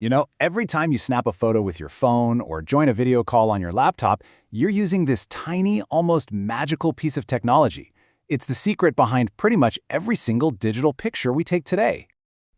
You know, every time you snap a photo with your phone or join a video call on your laptop, you're using this tiny, almost magical piece of technology. It's the secret behind pretty much every single digital picture we take today.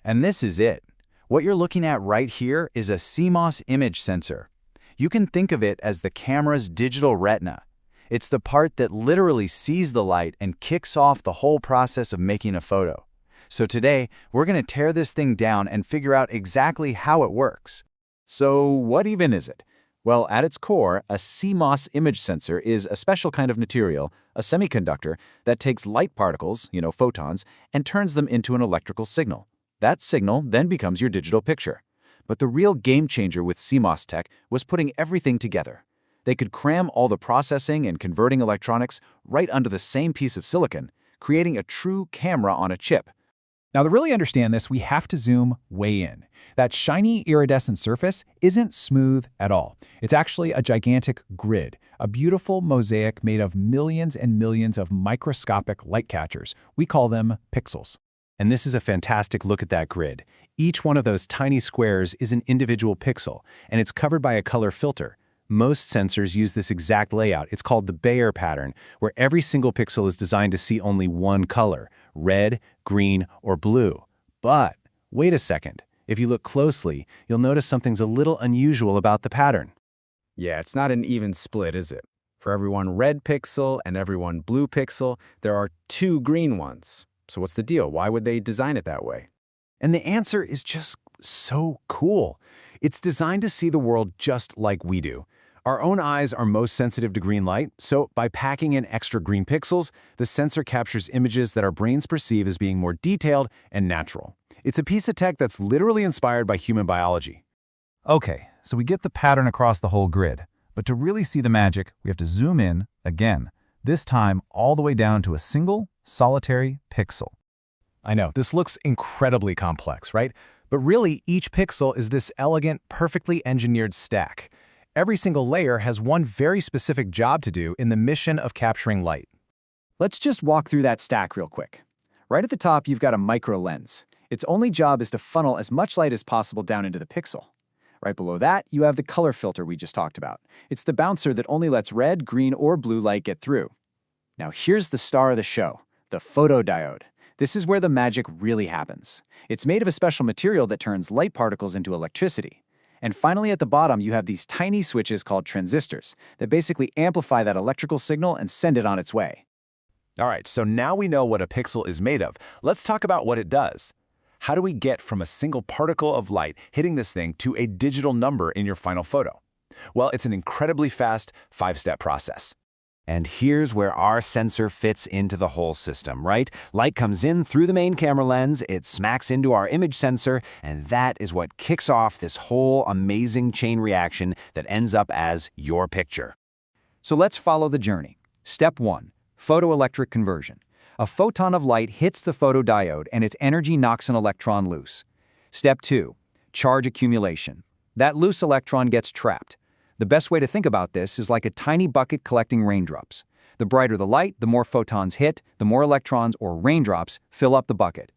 And this is it. What you're looking at right here is a CMOS image sensor. You can think of it as the camera's digital retina. It's the part that literally sees the light and kicks off the whole process of making a photo. So today, we're going to tear this thing down and figure out exactly how it works. So what even is it? Well, at its core, a CMOS image sensor is a special kind of material, a semiconductor, that takes light particles, photons, and turns them into an electrical signal. That signal then becomes your digital picture. But the real game changer with CMOS tech was putting everything together. They could cram all the processing and converting electronics right under the same piece of silicon, creating a true camera on a chip. Now, to really understand this, we have to zoom way in. That shiny iridescent surface isn't smooth at all. It's actually a gigantic grid, a beautiful mosaic made of millions and millions of microscopic light catchers. We call them pixels. And this is a fantastic look at that grid. Each one of those tiny squares is an individual pixel, and it's covered by a color filter. Most sensors use this exact layout. It's called the Bayer pattern, where every single pixel is designed to see only one color, red, green, or blue. But wait a second. If you look closely, you'll notice something's a little unusual about the pattern. Yeah, it's not an even split, is it? For every one red pixel and every one blue pixel, there are two green ones. So what's the deal? Why would they design it that way? And the answer is just so cool. It's designed to see the world just like we do. Our own eyes are most sensitive to green light, so by packing in extra green pixels, the sensor captures images that our brains perceive as being more detailed and natural. It's a piece of tech that's literally inspired by human biology. Okay, so we get the pattern across the whole grid. But to really see the magic, we have to zoom in, again, this time all the way down to a single, solitary pixel. I know, this looks incredibly complex, right? But really, each pixel is this elegant, perfectly engineered stack. Every single layer has one very specific job to do in the mission of capturing light. Let's just walk through that stack real quick. Right at the top, you've got a micro lens. Its only job is to funnel as much light as possible down into the pixel. Right below that, you have the color filter we just talked about. It's the bouncer that only lets red, green, or blue light get through. Now here's the star of the show, the photodiode. This is where the magic really happens. It's made of a special material that turns light particles into electricity. And finally, at the bottom, you have these tiny switches called transistors that basically amplify that electrical signal and send it on its way. All right, so now we know what a pixel is made of. Let's talk about what it does. How do we get from a single particle of light hitting this thing to a digital number in your final photo? Well, it's an incredibly fast 5-step process. And here's where our sensor fits into the whole system, right? Light comes in through the main camera lens, it smacks into our image sensor, and that is what kicks off this whole amazing chain reaction that ends up as your picture. So let's follow the journey. Step 1, photoelectric conversion. A photon of light hits the photodiode and its energy knocks an electron loose. Step 2, charge accumulation. That loose electron gets trapped. The best way to think about this is like a tiny bucket collecting raindrops. The brighter the light, the more photons hit, the more electrons or raindrops fill up the bucket.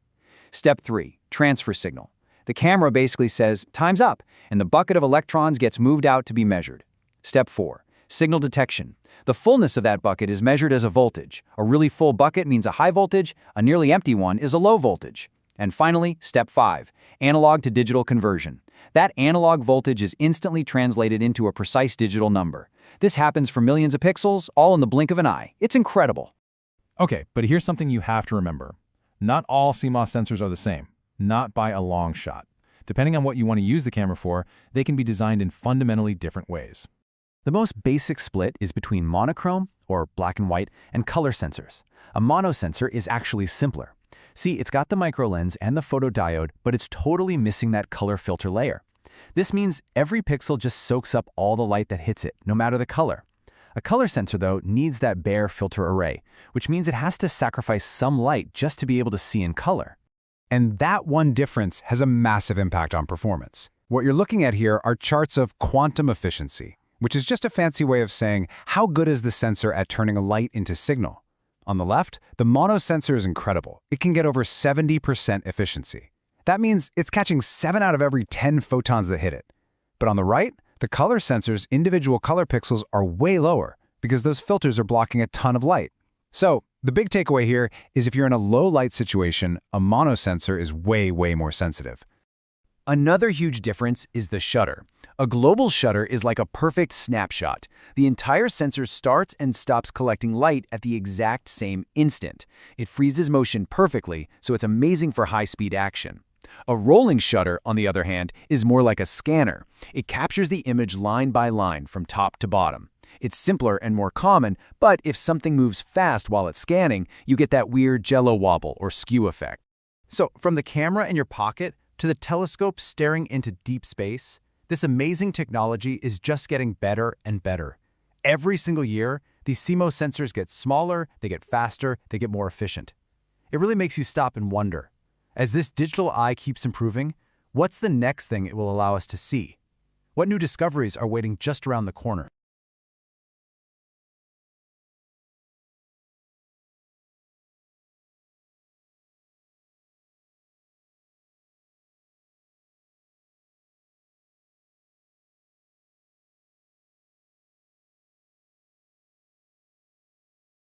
Step 3, transfer signal. The camera basically says, time's up, and the bucket of electrons gets moved out to be measured. Step 4, signal detection. The fullness of that bucket is measured as a voltage. A really full bucket means a high voltage, a nearly empty one is a low voltage. And finally, step 5, analog to digital conversion. That analog voltage is instantly translated into a precise digital number. This happens for millions of pixels, all in the blink of an eye. It's incredible. Okay, but here's something you have to remember. Not all CMOS sensors are the same, not by a long shot. Depending on what you want to use the camera for, they can be designed in fundamentally different ways. The most basic split is between monochrome, or black and white, and color sensors. A monosensor is actually simpler. See, it's got the microlens and the photodiode, but it's totally missing that color filter layer. This means every pixel just soaks up all the light that hits it, no matter the color. A color sensor, though, needs that Bayer filter array, which means it has to sacrifice some light just to be able to see in color. And that one difference has a massive impact on performance. What you're looking at here are charts of quantum efficiency, which is just a fancy way of saying how good is the sensor at turning a light into signal. On the left, the mono sensor is incredible. It can get over 70% efficiency. That means it's catching 7 out of every 10 photons that hit it. But on the right, the color sensor's individual color pixels are way lower because those filters are blocking a ton of light. So, the big takeaway here is if you're in a low light situation, a monosensor is way more sensitive. Another huge difference is the shutter. A global shutter is like a perfect snapshot. The entire sensor starts and stops collecting light at the exact same instant. It freezes motion perfectly, so it's amazing for high-speed action. A rolling shutter, on the other hand, is more like a scanner. It captures the image line by line from top to bottom. It's simpler and more common, but if something moves fast while it's scanning, you get that weird jello wobble or skew effect. So, from the camera in your pocket to the telescope staring into deep space, this amazing technology is just getting better and better. Every single year, these CMOS sensors get smaller, they get faster, they get more efficient. It really makes you stop and wonder, as this digital eye keeps improving, what's the next thing it will allow us to see? What new discoveries are waiting just around the corner?